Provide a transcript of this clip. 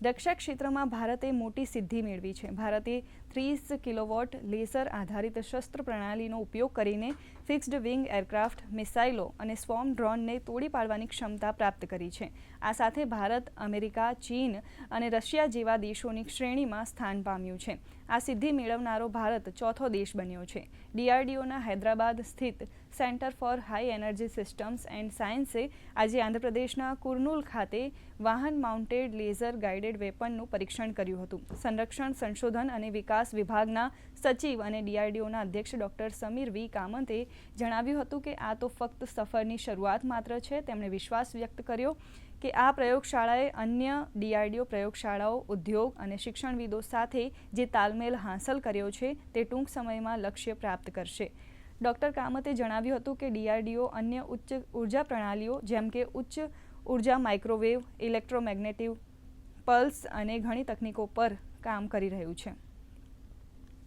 રક્ષા ક્ષેત્રમાં ભારતે મોટી સિદ્ધિ મેળવી છે. ભારતે 30 કિલોવોટ લેસર આધારિત શસ્ત્ર પ્રણાલીનો ઉપયોગ કરીને ફિક્સ્ડ વિંગ એરક્રાફ્ટ, મિસાઇલો અને સ્વોર્મ ડ્રોનને તોડી પાડવાની ક્ષમતા પ્રાપ્ત કરી છે. આ સાથે ભારત અમેરિકા, ચીન અને રશિયા જેવા દેશોની શ્રેણીમાં સ્થાન પામ્યું છે. આ સિદ્ધિ મેળવનારો ભારત ચોથો દેશ બન્યો છે. DRDOના હૈદરાબાદ સ્થિત centre for high energy systems and સાયન્સે આજે આંધ્રપ્રદેશના કુર્નૂલ ખાતે વાહન માઉન્ટેડ લેઝર ગાઇડેડ વેપનનું પરીક્ષણ કર્યું હતું. સંરક્ષણ સંશોધન અને વિકાસ વિભાગના સચિવ અને DRDOના અધ્યક્ષ ડોક્ટર સમીર વી કામતે જણાવ્યું હતું કે આ તો ફક્ત સફરની શરૂઆત માત્ર છે. તેમણે વિશ્વાસ વ્યક્ત કર્યો કે આ પ્રયોગશાળાએ અન્ય DRDO પ્રયોગશાળાઓ, ઉદ્યોગ અને શિક્ષણવિદો સાથે જે તાલમેલ હાંસલ કર્યો છે તે ટૂંક સમયમાં લક્ષ્ય પ્રાપ્ત કરશે. ડોક્ટર કામતે જણાવ્યું હતું કે DRDO અન્ય ઉચ્ચ ઉર્જા પ્રણાલીઓ જેમ કે ઉચ્ચ ઉર્જા માઇક્રોવેવ, ઇલેક્ટ્રોમેગ્નેટિક પલ્સ અને ઘણી તકનીકો પર કામ કરી રહ્યું છે.